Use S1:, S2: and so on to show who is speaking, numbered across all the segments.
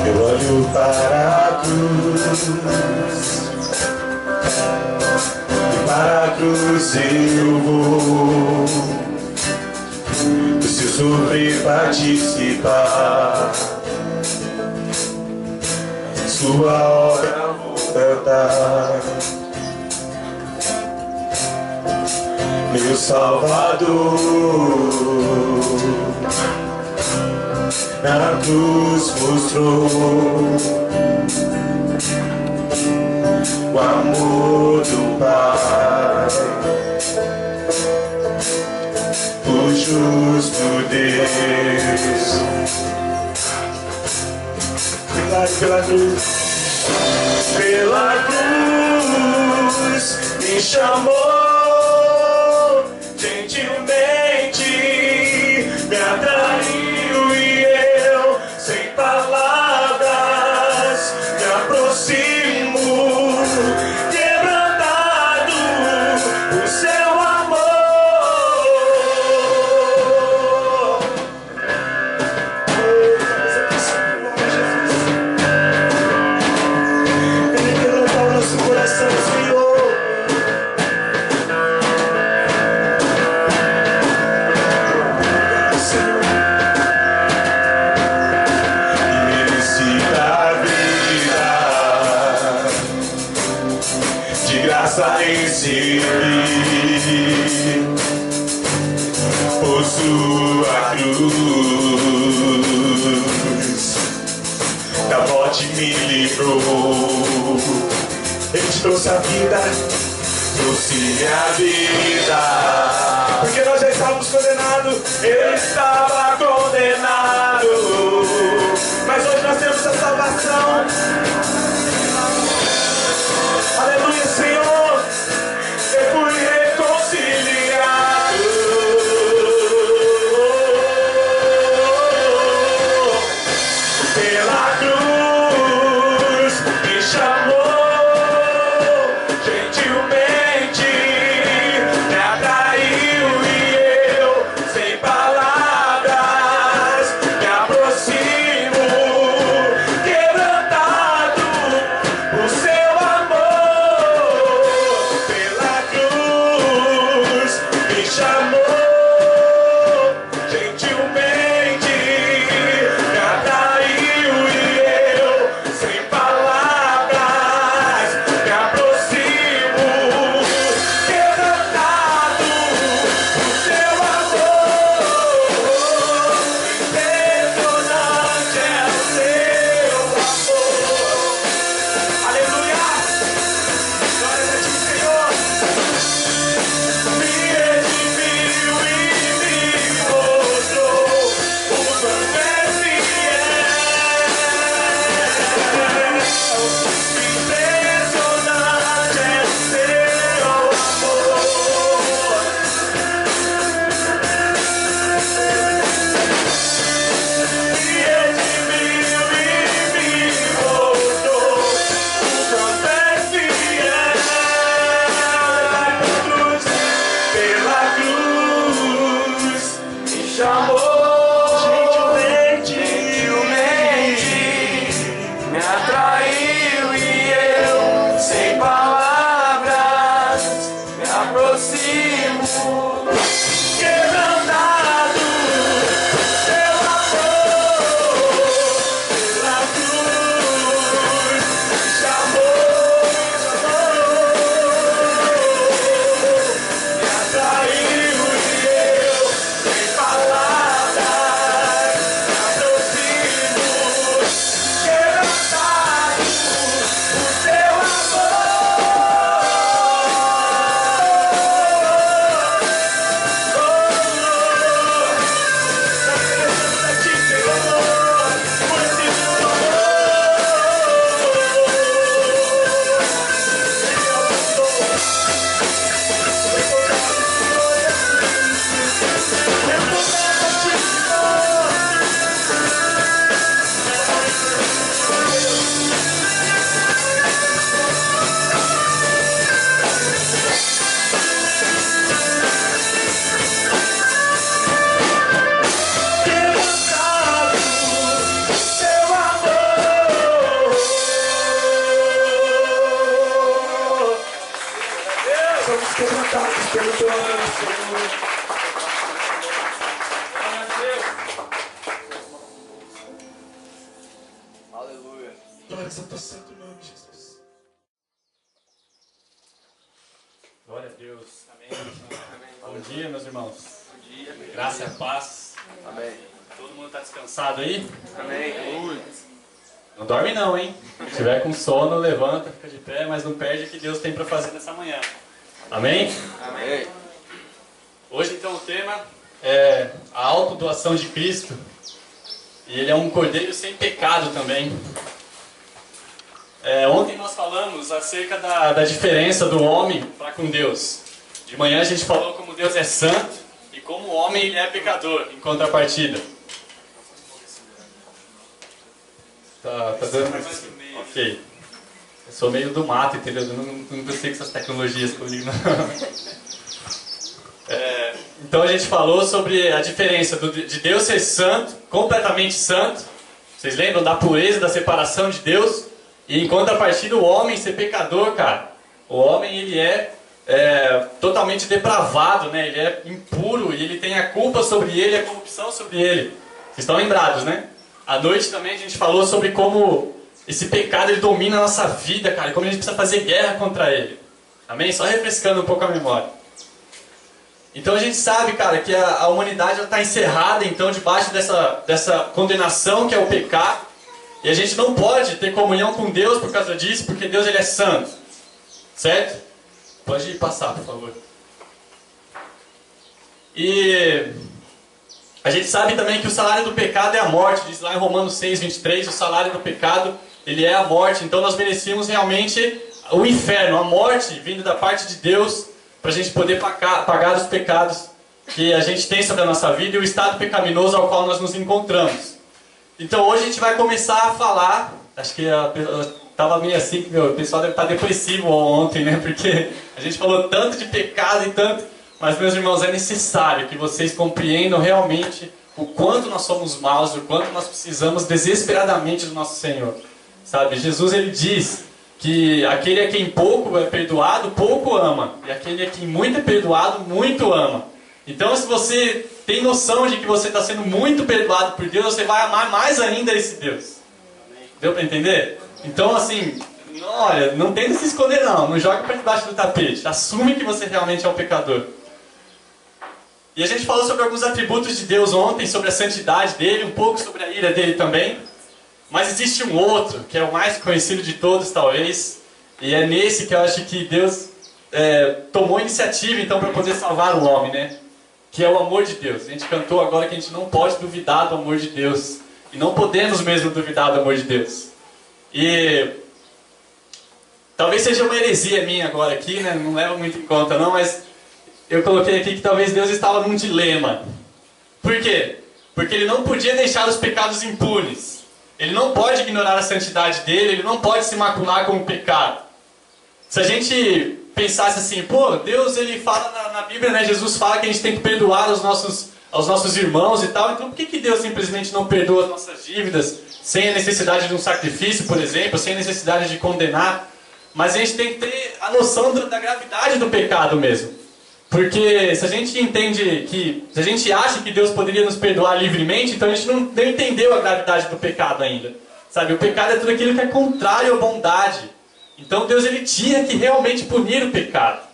S1: Eu olho para a cruz, e para a cruz eu vou. Se sofrer, participar, sua obra vou cantar. Meu Salvador, na cruz mostrou o amor do Pai, o justo Deus. Pela cruz me chamou gentilmente, me atraiu e eu, sem palavras, me aproximo, quebrantado o seu amor. Ele quebrantar o nosso coração, Senhor. Recebi por sua cruz, da morte me livrou. Ele te trouxe a vida, trouxe a vida, porque nós já estávamos condenados. Ele estava condenado, mas hoje nós temos a salvação. Aleluia, Senhor. Eu fui reconciliado pela cruz, me chamou gentilmente, me atraiu e eu, sem palavras, me
S2: Aleluia.
S1: Glórias ao teu santo nome, Jesus.
S3: Glória a Deus. Amém.
S2: Amém.
S3: Bom dia, meus irmãos.
S2: Bom dia.
S3: Graça e a paz.
S2: Amém.
S3: Todo mundo está descansado aí?
S2: Amém.
S3: Não dorme não, hein? Se tiver com sono, levanta, fica de pé, mas não perde o que Deus tem para fazer nessa manhã. Amém?
S2: Amém.
S3: Hoje, então, o tema é a autodoação de Cristo. E ele é um cordeiro sem pecado também. Ontem nós falamos acerca da diferença do homem para com Deus. De manhã a gente falou como Deus é santo e como o homem ele é pecador, em contrapartida. Tá dando... Ok. Eu sou meio do mato, entendeu? Eu não pensei com essas tecnologias comigo, não. Então a gente falou sobre a diferença de Deus ser santo, completamente santo. Vocês lembram da pureza, da separação de Deus? E em contrapartida o homem ser pecador, cara. O homem ele é totalmente depravado, né? Ele é impuro e ele tem a culpa sobre ele, a corrupção sobre ele. Vocês estão lembrados, né? À noite também a gente falou sobre como esse pecado ele domina a nossa vida, cara. E como a gente precisa fazer guerra contra ele. Amém? Só refrescando um pouco a memória. Então a gente sabe, cara, que a humanidade está encerrada, então, debaixo dessa condenação que é o pecado. E a gente não pode ter comunhão com Deus por causa disso, porque Deus ele é santo. Certo? Pode passar, por favor. E a gente sabe também que o salário do pecado é a morte. Diz lá em Romanos 6, 23, o salário do pecado, ele é a morte. Então nós merecíamos realmente o inferno, a morte vindo da parte de Deus, para a gente poder pagar os pecados que a gente tem sobre a nossa vida e o estado pecaminoso ao qual nós nos encontramos. Então hoje a gente vai começar a falar, acho que estava meio assim, que o pessoal deve estar depressivo ontem, né? Porque a gente falou tanto de pecado e tanto, mas meus irmãos, é necessário que vocês compreendam realmente o quanto nós somos maus, o quanto nós precisamos desesperadamente do nosso Senhor. Sabe, Jesus ele diz que aquele a quem pouco é perdoado, pouco ama. E aquele a quem muito é perdoado, muito ama. Então se você tem noção de que você está sendo muito perdoado por Deus, você vai amar mais ainda esse Deus. Deu para entender? Então assim, olha, não tenta se esconder não. Não joga para debaixo do tapete. Assume que você realmente é um pecador. E a gente falou sobre alguns atributos de Deus ontem, sobre a santidade dele, um pouco sobre a ira dele também. Mas existe um outro, que é o mais conhecido de todos, talvez. E é nesse que eu acho que Deus tomou iniciativa, então, para poder salvar o homem, né? Que é o amor de Deus. A gente cantou agora que a gente não pode duvidar do amor de Deus. E não podemos mesmo duvidar do amor de Deus. E talvez seja uma heresia minha agora aqui, né? Não leva muito em conta não, mas eu coloquei aqui que talvez Deus estava num dilema. Por quê? Porque ele não podia deixar os pecados impunes. Ele não pode ignorar a santidade dele, ele não pode se macular com o pecado. Se a gente pensasse assim, pô, Deus ele fala na Bíblia, né, Jesus fala que a gente tem que perdoar aos nossos irmãos e tal, então por que Deus simplesmente não perdoa as nossas dívidas, sem a necessidade de um sacrifício, por exemplo, sem a necessidade de condenar? Mas a gente tem que ter a noção da gravidade do pecado mesmo. Porque se a gente entende se a gente acha que Deus poderia nos perdoar livremente, então a gente não entendeu a gravidade do pecado ainda. Sabe, o pecado é tudo aquilo que é contrário à bondade. Então Deus ele tinha que realmente punir o pecado.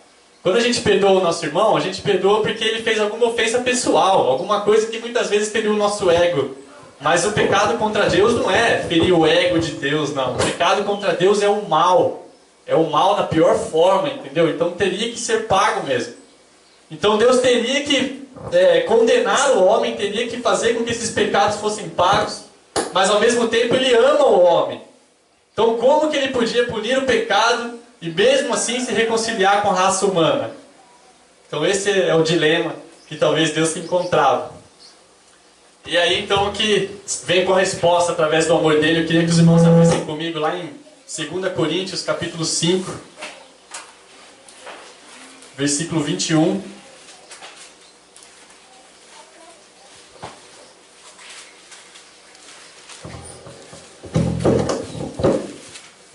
S3: Quando a gente perdoa o nosso irmão, a gente perdoa porque ele fez alguma ofensa pessoal, alguma coisa que muitas vezes feriu o nosso ego. Mas o pecado contra Deus não é ferir o ego de Deus, não. O pecado contra Deus é o mal. É o mal da pior forma, entendeu? Então teria que ser pago mesmo. Então Deus teria que condenar o homem, teria que fazer com que esses pecados fossem pagos, mas ao mesmo tempo Ele ama o homem. Então como que Ele podia punir o pecado e mesmo assim se reconciliar com a raça humana? Então esse é o dilema que talvez Deus se encontrava. E aí então que vem com a resposta através do amor dele. Eu queria que os irmãos abrissem comigo lá em 2 Coríntios capítulo 5, versículo 21.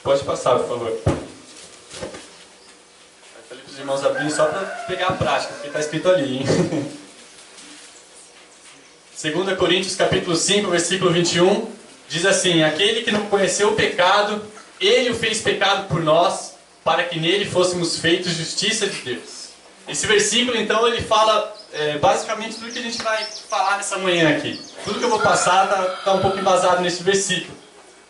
S3: Pode passar, por favor. Eu falei para os irmãos abrirem só para pegar a prática, porque está escrito ali, hein? 2 Coríntios capítulo 5, versículo 21. diz assim: aquele que não conheceu o pecado, ele o fez pecado por nós, para que nele fôssemos feitos justiça de Deus. Esse versículo, então, ele fala basicamente tudo que a gente vai falar nessa manhã aqui. Tudo que eu vou passar está um pouco embasado nesse versículo.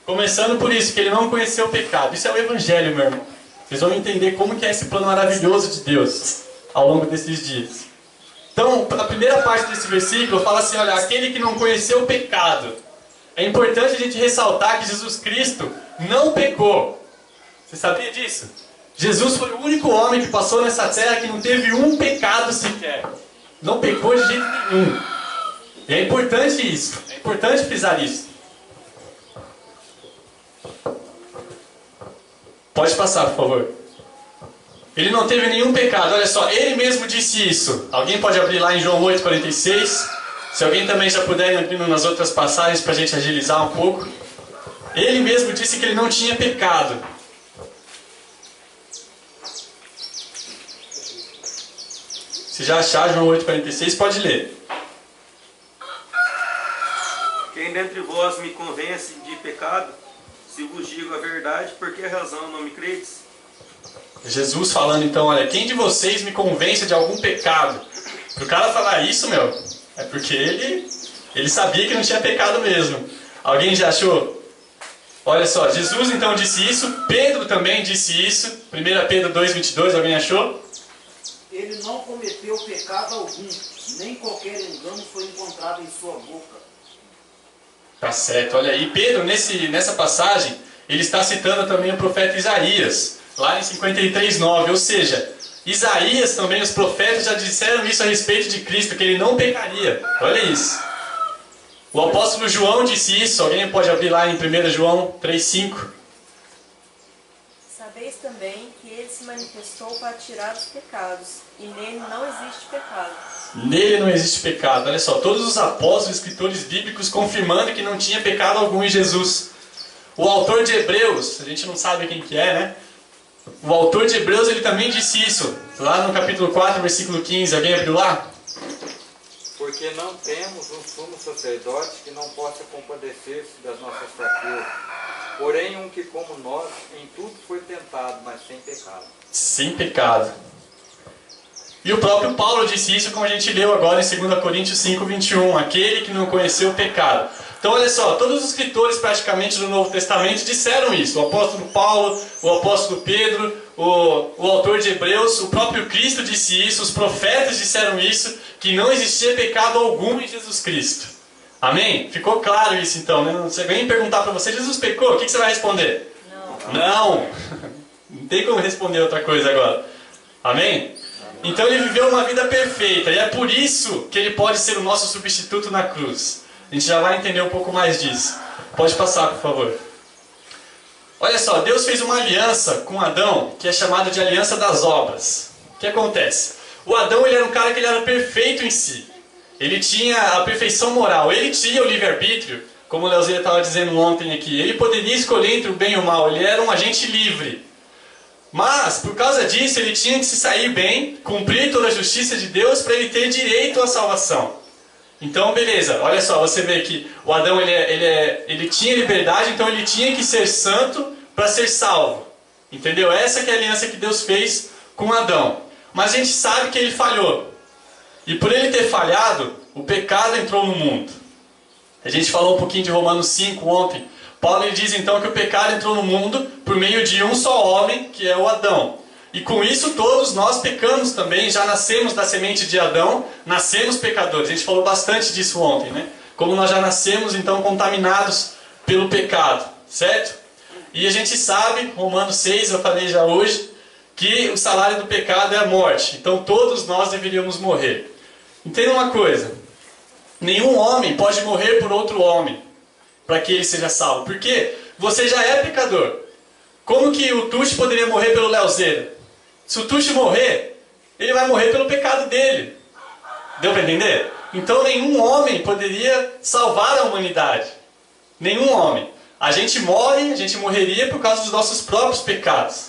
S3: Começando por isso, que ele não conheceu o pecado. Isso é o Evangelho, meu irmão. Vocês vão entender como que é esse plano maravilhoso de Deus ao longo desses dias. Então, a primeira parte desse versículo fala assim: olha, aquele que não conheceu o pecado. É importante a gente ressaltar que Jesus Cristo não pecou. Você sabia disso? Jesus foi o único homem que passou nessa terra que não teve um pecado sequer. Não pecou de jeito nenhum. E é importante isso. É importante frisar isso. Pode passar, por favor. Ele não teve nenhum pecado. Olha só, ele mesmo disse isso. Alguém pode abrir lá em João 8,46? Se alguém também já puder ir abrindo nas outras passagens para a gente agilizar um pouco. Ele mesmo disse que ele não tinha pecado. Se já achar João 8,46, pode ler.
S2: Quem dentre vós me convence de pecado, se vos digo a verdade, por que razão não me credes?
S3: Jesus falando então: olha, quem de vocês me convence de algum pecado? Para o cara falar isso, meu, é porque ele sabia que não tinha pecado mesmo. Alguém já achou? Olha só, Jesus então disse isso, Pedro também disse isso. 1 Pedro 2,22, alguém achou?
S4: Ele não cometeu pecado algum, nem qualquer engano foi encontrado em sua boca.
S3: Tá certo, olha aí, Pedro nessa passagem, ele está citando também o profeta Isaías, lá em 53,9, ou seja, Isaías também, os profetas já disseram isso a respeito de Cristo, que ele não pecaria. Olha isso. O apóstolo João disse isso, alguém pode abrir lá em 1 João 3,5.
S5: Sabeis também que ele se manifestou para tirar os pecados, e nele não existe pecado.
S3: Nele não existe pecado. Olha só, todos os apóstolos, escritores bíblicos confirmando que não tinha pecado algum em Jesus. O autor de Hebreus, a gente não sabe quem que é, né? O autor de Hebreus, ele também disse isso. Lá no capítulo 4, versículo 15, alguém abriu lá?
S6: Porque não temos um sumo sacerdote que não possa compadecer-se das nossas fraquezas, porém um que como nós em tudo foi tentado, mas sem pecado.
S3: Sem pecado. E o próprio Paulo disse isso, como a gente leu agora em 2 Coríntios 5,21, aquele que não conheceu o pecado. Então olha só, todos os escritores praticamente do Novo Testamento disseram isso. O apóstolo Paulo, o apóstolo Pedro, o autor de Hebreus, o próprio Cristo disse isso, os profetas disseram isso, que não existia pecado algum em Jesus Cristo. Amém? Ficou claro isso então, né? Se alguém perguntar para você, Jesus pecou, o que você vai responder? Não. Não tem como responder outra coisa agora. Amém? Então ele viveu uma vida perfeita, e é por isso que ele pode ser o nosso substituto na cruz. A gente já vai entender um pouco mais disso. Pode passar, por favor. Olha só, Deus fez uma aliança com Adão, que é chamada de aliança das obras. O que acontece? O Adão, ele era um cara que ele era perfeito em si. Ele tinha a perfeição moral, ele tinha o livre-arbítrio, como o Leozinho estava dizendo ontem aqui. Ele poderia escolher entre o bem e o mal, ele era um agente livre. Mas, por causa disso, ele tinha que se sair bem, cumprir toda a justiça de Deus para ele ter direito à salvação. Então, beleza, olha só, você vê que o Adão ele tinha liberdade, então ele tinha que ser santo para ser salvo. Entendeu? Essa que é a aliança que Deus fez com Adão. Mas a gente sabe que ele falhou. E por ele ter falhado, o pecado entrou no mundo. A gente falou um pouquinho de Romanos 5 ontem. Paulo ele diz então que o pecado entrou no mundo por meio de um só homem, que é o Adão. E com isso todos nós pecamos também, já nascemos da semente de Adão, nascemos pecadores. A gente falou bastante disso ontem, né? Como nós já nascemos então contaminados pelo pecado, certo? E a gente sabe, Romanos 6, eu falei já hoje, que o salário do pecado é a morte. Então todos nós deveríamos morrer. Entenda uma coisa, nenhum homem pode morrer por outro homem, para que ele seja salvo. Porque você já é pecador. Como que o Tuxi poderia morrer pelo Leozeira? Se o Tuxi morrer, ele vai morrer pelo pecado dele. Deu para entender? Então nenhum homem poderia salvar a humanidade. Nenhum homem. A gente morre, a gente morreria por causa dos nossos próprios pecados.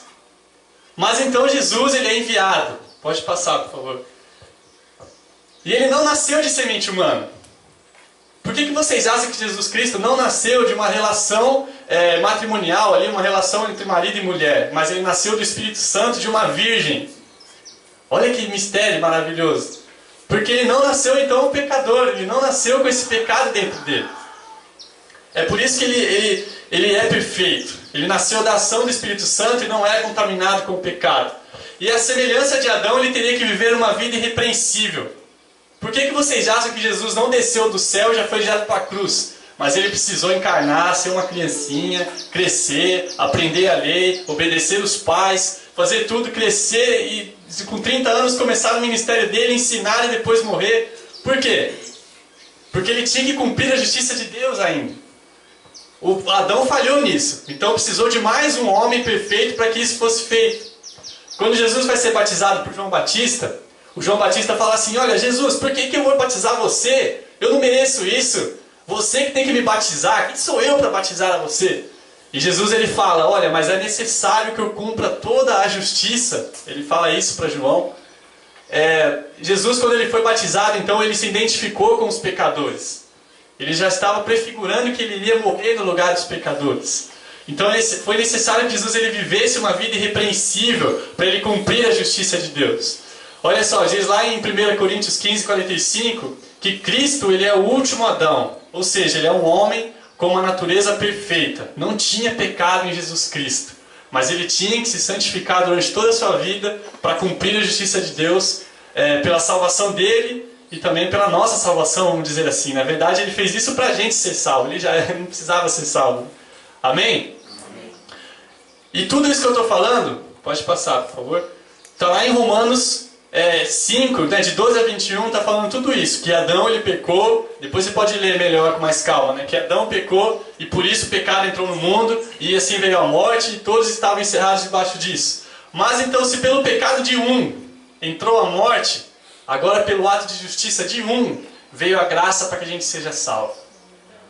S3: Mas então Jesus, ele é enviado. Pode passar, por favor. E ele não nasceu de semente humana. Por que vocês acham que Jesus Cristo não nasceu de uma relação matrimonial, ali, uma relação entre marido e mulher, mas ele nasceu do Espírito Santo de uma virgem? Olha que mistério maravilhoso. Porque ele não nasceu então um pecador, ele não nasceu com esse pecado dentro dele. É por isso que ele é perfeito. Ele nasceu da ação do Espírito Santo e não é contaminado com o pecado. E a semelhança de Adão, ele teria que viver uma vida irrepreensível. Por que vocês acham que Jesus não desceu do céu e já foi direto para a cruz? Mas ele precisou encarnar, ser uma criancinha, crescer, aprender a lei, obedecer os pais, fazer tudo, crescer e com 30 anos começar o ministério dele, ensinar e depois morrer. Por quê? Porque ele tinha que cumprir a justiça de Deus ainda. O Adão falhou nisso, então precisou de mais um homem perfeito para que isso fosse feito. Quando Jesus vai ser batizado por João Batista, o João Batista fala assim: olha, Jesus, por que eu vou batizar você? Eu não mereço isso. Você que tem que me batizar. Quem sou eu para batizar a você? E Jesus ele fala: olha, mas é necessário que eu cumpra toda a justiça. Ele fala isso para João. Jesus, quando ele foi batizado, então ele se identificou com os pecadores. Ele já estava prefigurando que ele iria morrer no lugar dos pecadores. Então foi necessário que Jesus ele vivesse uma vida irrepreensível para ele cumprir a justiça de Deus. Olha só, diz lá em 1 Coríntios 15, 45, que Cristo ele é o último Adão. Ou seja, ele é um homem com uma natureza perfeita. Não tinha pecado em Jesus Cristo. Mas ele tinha que se santificar durante toda a sua vida para cumprir a justiça de Deus, pela salvação dele e também pela nossa salvação, vamos dizer assim. Na verdade, ele fez isso para a gente ser salvo. Ele já não precisava ser salvo. Amém? E tudo isso que eu estou falando, pode passar, por favor, está lá em Romanos 5, de 12 a 21, está falando tudo isso. Que Adão ele pecou, depois você pode ler melhor com mais calma, né? Que Adão pecou e por isso o pecado entrou no mundo e assim veio a morte e todos estavam encerrados debaixo disso. Mas então se pelo pecado de um entrou a morte, agora pelo ato de justiça de um veio a graça para que a gente seja salvo.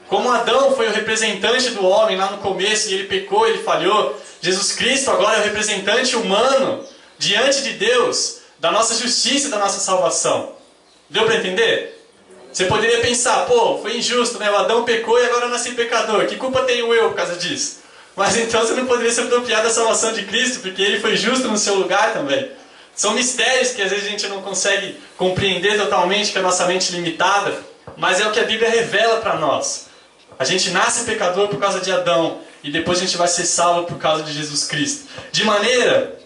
S3: Como Adão foi o representante do homem lá no começo e ele pecou, ele falhou, Jesus Cristo agora é o representante humano diante de Deus, da nossa justiça e da nossa salvação. Deu para entender? Você poderia pensar, pô, foi injusto, né? O Adão pecou e agora eu nasci pecador. Que culpa tenho eu por causa disso? Mas então você não poderia se apropriar da salvação de Cristo, porque ele foi justo no seu lugar também. São mistérios que às vezes a gente não consegue compreender totalmente, com a nossa mente limitada, mas é o que a Bíblia revela para nós. A gente nasce pecador por causa de Adão, e depois a gente vai ser salvo por causa de Jesus Cristo. De maneira...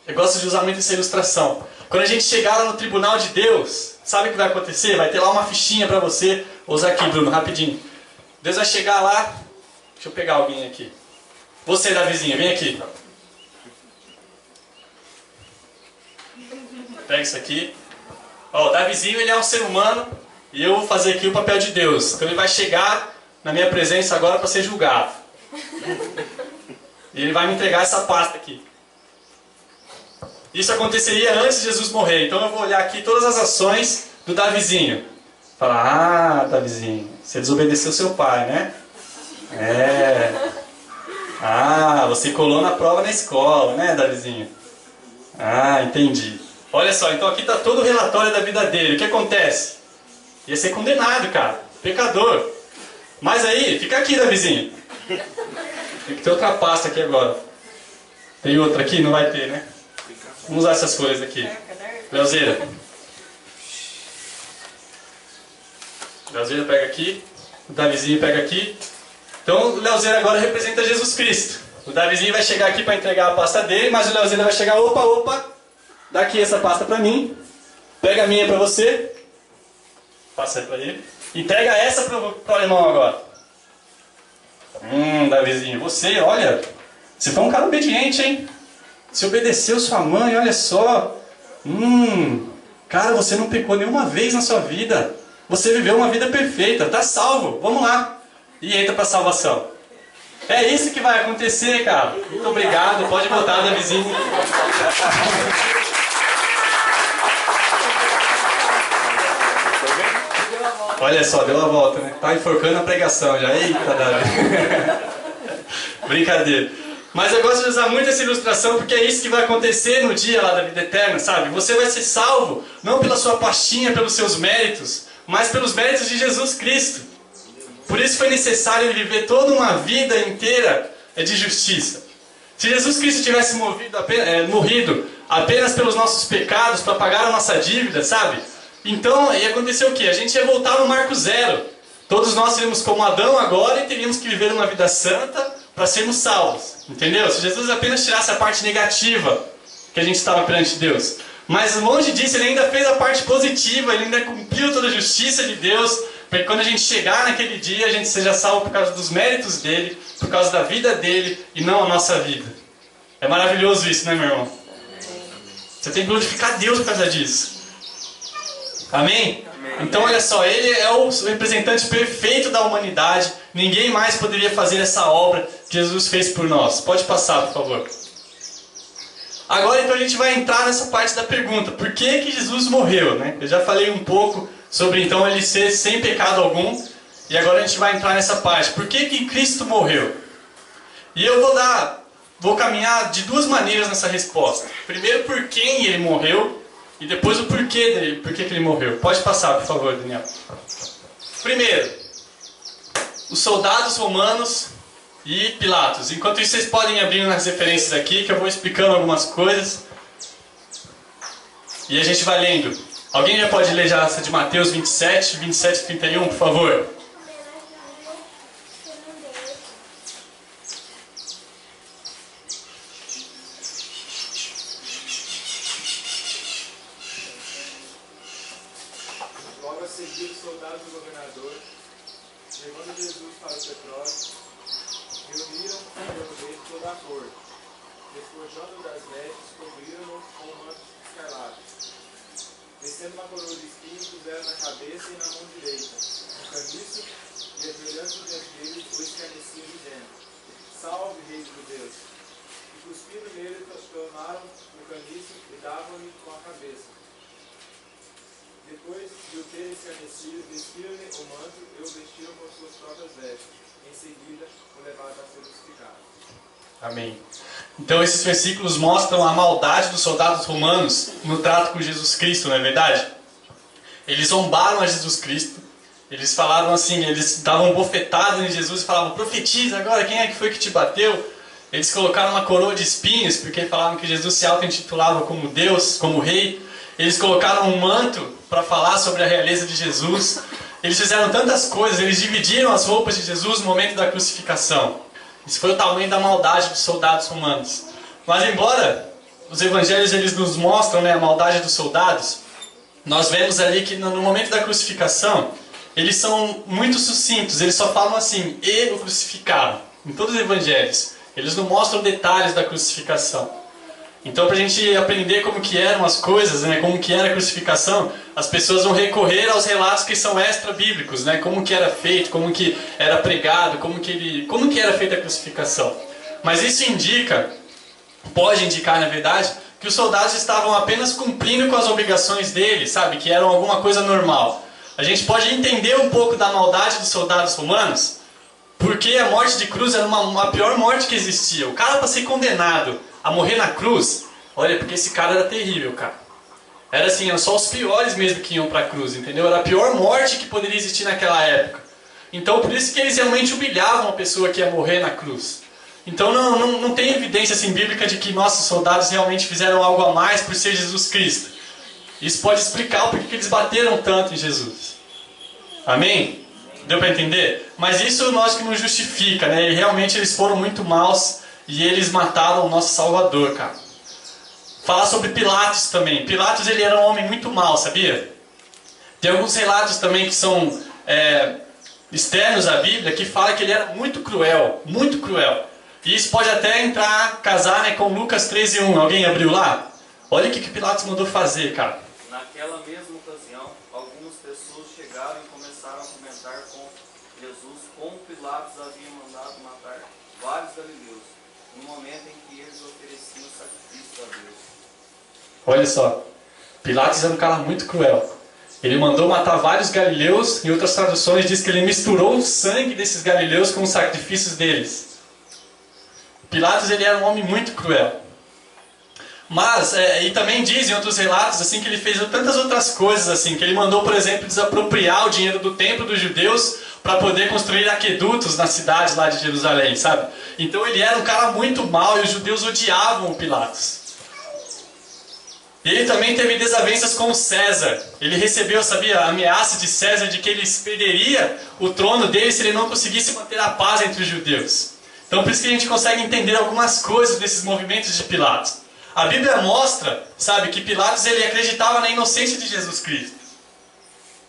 S3: Eu gosto de usar muito essa ilustração. Quando a gente chegar lá no tribunal de Deus, sabe o que vai acontecer? Vai ter lá uma fichinha para você. Vou usar aqui, Bruno, rapidinho. Deus vai chegar lá. Deixa eu pegar alguém aqui. Você, Davizinha, vem aqui. Pega isso aqui. Ó, o Davizinho ele é um ser humano e eu vou fazer aqui o papel de Deus. Então ele vai chegar na minha presença agora para ser julgado. E ele vai me entregar essa pasta aqui. Isso aconteceria antes de Jesus morrer. Então eu vou olhar aqui todas as ações do Davizinho. Falar, Davizinho, você desobedeceu seu pai, né? Você colou na prova na escola, né, Davizinho? Entendi. Olha só, então aqui está todo o relatório da vida dele. O que acontece? Ia ser condenado, cara. Pecador. Mas aí, fica aqui, Davizinho. Tem que ter outra pasta aqui agora. Tem outra aqui? Não vai ter, né? Vamos usar essas folhas aqui. Leozeira. Leozeira pega aqui. O Davizinho pega aqui. Então o Leozeira agora representa Jesus Cristo. O Davizinho vai chegar aqui para entregar a pasta dele, mas o Leozeira vai chegar, opa, dá aqui essa pasta para mim. Pega a minha para você. Passa aí para ele. Entrega essa para o alemão agora. Davizinho, você, olha, você foi um cara obediente, hein? Você obedeceu sua mãe, olha só. Cara, você não pecou nenhuma vez na sua vida. Você viveu uma vida perfeita, tá salvo. Vamos lá. E entra para a salvação. É isso que vai acontecer, cara. Muito obrigado. Pode botar, Davizinho. Olha só, deu a volta, né? Tá enforcando a pregação já. Eita, Davi. Brincadeira. Mas eu gosto de usar muito essa ilustração porque é isso que vai acontecer no dia lá da vida eterna, sabe? Você vai ser salvo, não pela sua pastinha, pelos seus méritos, mas pelos méritos de Jesus Cristo. Por isso foi necessário ele viver toda uma vida inteira de justiça. Se Jesus Cristo tivesse morrido apenas pelos nossos pecados, para pagar a nossa dívida, sabe? Então ia acontecer o quê? A gente ia voltar no marco zero. Todos nós seríamos como Adão agora e teríamos que viver uma vida santa para sermos salvos. Entendeu? Se Jesus apenas tirasse a parte negativa que a gente estava perante Deus. Mas longe disso, ele ainda fez a parte positiva, ele ainda cumpriu toda a justiça de Deus, para que quando a gente chegar naquele dia, a gente seja salvo por causa dos méritos dele, por causa da vida dele e não a nossa vida. É maravilhoso isso, né, meu irmão? Você tem que glorificar Deus por causa disso. Amém? Então olha só, ele é o representante perfeito da humanidade. Ninguém mais poderia fazer essa obra que Jesus fez por nós. Pode passar, por favor. Agora então a gente vai entrar nessa parte da pergunta. Por que que Jesus morreu, né? Eu já falei um pouco sobre então ele ser sem pecado algum. E agora a gente vai entrar nessa parte. Por que que Cristo morreu? E eu vou caminhar de duas maneiras nessa resposta. Primeiro por quem ele morreu. E depois o porquê dele, por que ele morreu. Pode passar, por favor, Daniel. Primeiro, os soldados romanos e Pilatos. Enquanto isso, vocês podem abrir nas referências aqui, que eu vou explicando algumas coisas. E a gente vai lendo. Alguém já pode ler já essa de Mateus 27 e 31, por favor?
S1: Logo a seguir, os soldados do governador, levando Jesus para o petróleo, reuniram dele toda a corte. Despojando das vestes, cobriram-no com um manto escarlate. Descendo uma coroa de espinhos, puseram na cabeça e na mão direita um caniço, e ajoelhando diante dele, o escarneciam, dizendo: Salve, Rei dos judeus! E cuspindo nele, tomaram o caniço e davam-lhe com a cabeça. Depois de o terem escarnecido, vestiram-lhe o manto e o vestiram com suas próprias vestes. Em seguida, o levaram a ser crucificado.
S3: Amém. Então esses versículos mostram a maldade dos soldados romanos no trato com Jesus Cristo, não é verdade? Eles zombaram a Jesus Cristo. Eles falaram assim, eles davam bofetadas em Jesus e falavam: profetiza agora, quem é que foi que te bateu? Eles colocaram uma coroa de espinhos, porque falavam que Jesus se auto-intitulava como Deus, como Rei. Eles colocaram um manto para falar sobre a realeza de Jesus. Eles fizeram tantas coisas, eles dividiram as roupas de Jesus no momento da crucificação. Isso foi o tamanho da maldade dos soldados romanos. Mas embora os evangelhos eles nos mostram, né, a maldade dos soldados, nós vemos ali que no momento da crucificação, eles são muito sucintos, eles só falam assim: e o crucificaram. Em todos os evangelhos, eles não mostram detalhes da crucificação. Então, para a gente aprender como que eram as coisas, né, como que era a crucificação, as pessoas vão recorrer aos relatos que são extra-bíblicos, né, como que era feito, como que era pregado, como que era feita a crucificação. Mas isso pode indicar, na verdade, que os soldados estavam apenas cumprindo com as obrigações deles, sabe, que eram alguma coisa normal. A gente pode entender um pouco da maldade dos soldados romanos, porque a morte de cruz era a pior morte que existia. O cara, para ser condenado a morrer na cruz, olha, porque esse cara era terrível, cara. Era assim, eram só os piores mesmo que iam para a cruz, entendeu? Era a pior morte que poderia existir naquela época. Então, por isso que eles realmente humilhavam a pessoa que ia morrer na cruz. Então, não tem evidência assim, bíblica de que nossos soldados realmente fizeram algo a mais por ser Jesus Cristo. Isso pode explicar o porquê que eles bateram tanto em Jesus. Amém? Deu para entender? Mas isso nós que não justifica, né? E realmente eles foram muito maus. E eles mataram o nosso Salvador, cara. Falar sobre Pilatos também. Pilatos, ele era um homem muito mau, sabia? Tem alguns relatos também que são externos à Bíblia, que falam que ele era muito cruel. Muito cruel. E isso pode até casar, né, com Lucas 13:1. Alguém abriu lá? Olha o que Pilatos mandou fazer, cara.
S7: Naquela mesma ocasião, algumas pessoas chegaram e começaram a comentar com Jesus como Pilatos havia mandado matar vários galileus, no momento em que eles ofereciam sacrifício a Deus.
S3: Olha só, Pilatos era um cara muito cruel. Ele mandou matar vários galileus, em outras traduções diz que ele misturou o sangue desses galileus com os sacrifícios deles. Pilatos, ele era um homem muito cruel. Mas, e também dizem outros relatos assim, que ele fez tantas outras coisas, assim, que ele mandou, por exemplo, desapropriar o dinheiro do templo dos judeus para poder construir aquedutos nas cidades lá de Jerusalém, sabe? Então ele era um cara muito mau e os judeus odiavam o Pilatos. Ele também teve desavenças com César. Ele recebeu, sabia, a ameaça de César de que ele perderia o trono dele se ele não conseguisse manter a paz entre os judeus. Então por isso que a gente consegue entender algumas coisas desses movimentos de Pilatos. A Bíblia mostra, sabe, que Pilatos ele acreditava na inocência de Jesus Cristo.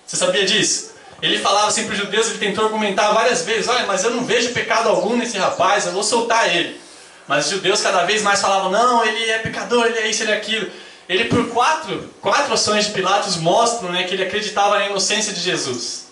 S3: Você sabia disso? Ele falava assim para os judeus, ele tentou argumentar várias vezes, olha, mas eu não vejo pecado algum nesse rapaz, eu vou soltar ele. Mas os judeus cada vez mais falavam, não, ele é pecador, ele é isso, ele é aquilo. Ele por quatro ações de Pilatos mostram, né, que ele acreditava na inocência de Jesus.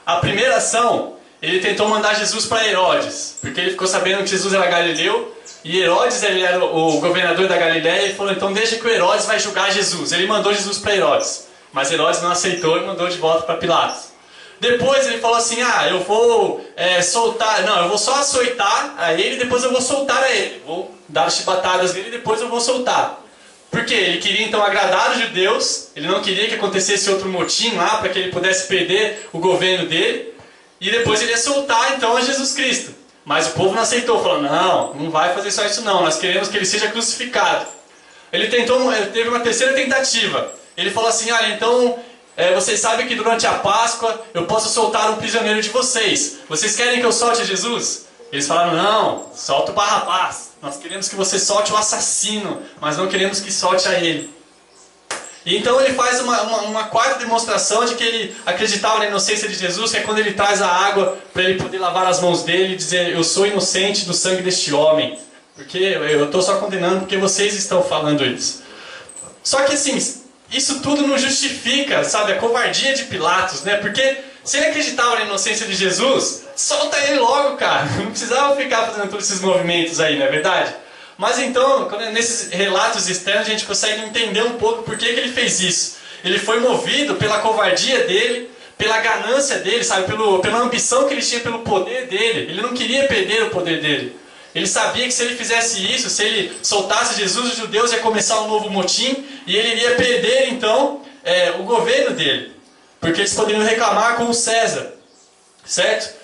S3: A primeira ação, ele tentou mandar Jesus para Herodes, porque ele ficou sabendo que Jesus era galileu, e Herodes ele era o governador da Galileia, e ele falou, então deixa que o Herodes vai julgar Jesus. Ele mandou Jesus para Herodes, mas Herodes não aceitou e mandou de volta para Pilatos. Depois ele falou assim, eu vou eu vou só açoitar a ele, depois eu vou soltar a ele. Vou dar as chibatadas nele e depois eu vou soltar. Por quê? Ele queria então agradar os judeus, ele não queria que acontecesse outro motim lá, para que ele pudesse perder o governo dele, e depois ele ia soltar então a Jesus Cristo. Mas o povo não aceitou, falou, não vai fazer só isso não, nós queremos que ele seja crucificado. Ele teve uma terceira tentativa, ele falou assim, olha, então, vocês sabem que durante a Páscoa eu posso soltar um prisioneiro de vocês, vocês querem que eu solte Jesus? Eles falaram, não, solta o Barrabás, nós queremos que você solte o assassino, mas não queremos que solte a ele. E então ele faz uma quarta demonstração de que ele acreditava na inocência de Jesus, que é quando ele traz a água para ele poder lavar as mãos dele e dizer, eu sou inocente do sangue deste homem, porque eu estou só condenando porque vocês estão falando isso. Só que assim, isso tudo não justifica, sabe, a covardia de Pilatos, né? Porque se ele acreditava na inocência de Jesus, solta ele logo, cara. Não precisava ficar fazendo todos esses movimentos aí, não é verdade? Mas então, nesses relatos externos, a gente consegue entender um pouco por que ele fez isso. Ele foi movido pela covardia dele, pela ganância dele, sabe? Pela ambição que ele tinha pelo poder dele. Ele não queria perder o poder dele. Ele sabia que se ele fizesse isso, se ele soltasse Jesus, os judeus ia começar um novo motim e ele iria perder então o governo dele. Porque eles poderiam reclamar com o César, certo?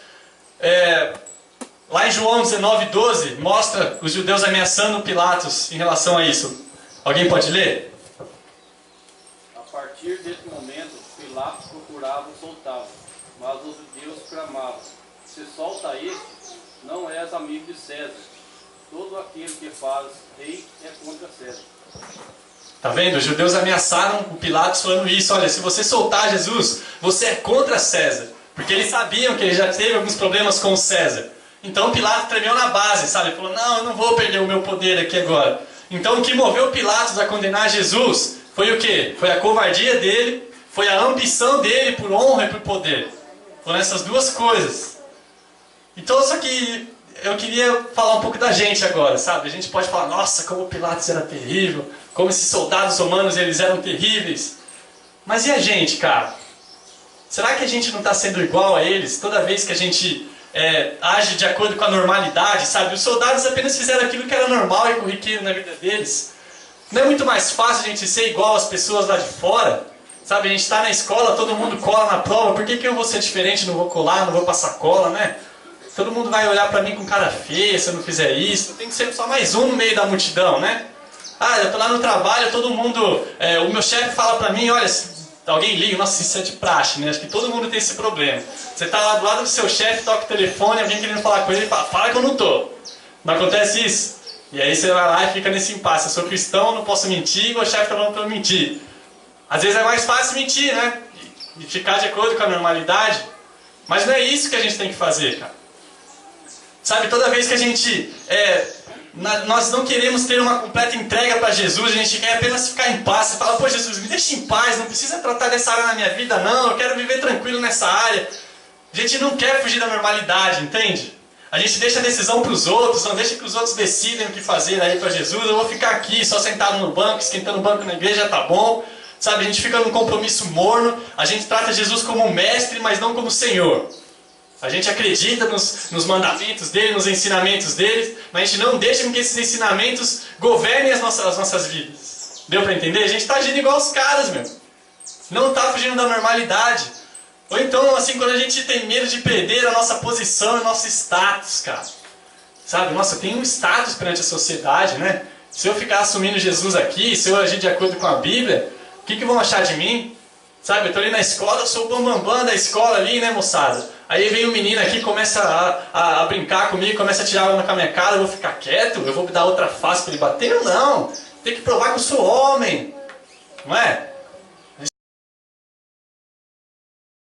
S3: Lá em João 19:12, mostra os judeus ameaçando Pilatos em relação a isso. Alguém pode ler?
S8: A partir desse momento, Pilatos procurava soltá-lo, mas os judeus clamavam, se solta este, não és amigo de César. Todo aquele que faz rei é contra César.
S3: Tá vendo? Os judeus ameaçaram o Pilatos falando isso. Olha, se você soltar Jesus, você é contra César. Porque eles sabiam que ele já teve alguns problemas com César. Então Pilatos tremeu na base, sabe? Ele falou, não, eu não vou perder o meu poder aqui agora. Então o que moveu Pilatos a condenar Jesus foi o quê? Foi a covardia dele, foi a ambição dele por honra e por poder. Foram essas duas coisas. Então só que eu queria falar um pouco da gente agora, sabe? A gente pode falar, nossa, como Pilatos era terrível, como esses soldados romanos eles eram terríveis. Mas e a gente, cara? Será que a gente não está sendo igual a eles toda vez que a gente age de acordo com a normalidade, sabe? Os soldados apenas fizeram aquilo que era normal e corriqueiro na vida deles. Não é muito mais fácil a gente ser igual às pessoas lá de fora? Sabe, a gente está na escola, todo mundo cola na prova, por que eu vou ser diferente, não vou colar, não vou passar cola, né? Todo mundo vai olhar pra mim com cara feia se eu não fizer isso, tem que ser só mais um no meio da multidão, né? Eu tô lá no trabalho, todo mundo, o meu chefe fala pra mim, olha, alguém liga, nossa, isso é de praxe, né? Acho que todo mundo tem esse problema. Você tá lá do lado do seu chefe, toca o telefone, alguém querendo falar com ele, fala que eu não tô. Não acontece isso? E aí você vai lá e fica nesse impasse. Eu sou cristão, não posso mentir, meu chefe tá falando pra eu mentir. Às vezes é mais fácil mentir, né? E ficar de acordo com a normalidade. Mas não é isso que a gente tem que fazer, cara. Sabe, toda vez que a gente... nós não queremos ter uma completa entrega para Jesus, a gente quer apenas ficar em paz. Você fala, pô Jesus, me deixa em paz, não precisa tratar dessa área na minha vida não, eu quero viver tranquilo nessa área. A gente não quer fugir da normalidade, entende? A gente deixa a decisão para os outros, não deixa que os outros decidem o que fazer aí para Jesus. Eu vou ficar aqui só sentado no banco, esquentando o banco na igreja, tá bom. Sabe, a gente fica num compromisso morno, a gente trata Jesus como mestre, mas não como Senhor. A gente acredita nos mandamentos dele, nos ensinamentos dele, mas a gente não deixa que esses ensinamentos governem as nossas vidas. Deu pra entender? A gente tá agindo igual os caras, meu. Não tá fugindo da normalidade. Ou então, assim, quando a gente tem medo de perder a nossa posição e o nosso status, cara. Sabe? Nossa, eu tenho um status perante a sociedade, né? Se eu ficar assumindo Jesus aqui, se eu agir de acordo com a Bíblia, o que vão achar de mim? Sabe, eu tô ali na escola, eu sou o bambambam da escola ali, né, moçada? Aí vem um menino aqui, começa a brincar comigo, começa a tirar uma com a minha cara, eu vou ficar quieto? Eu vou dar outra face pra ele bater? Eu não! Tem que provar que eu sou homem, não é?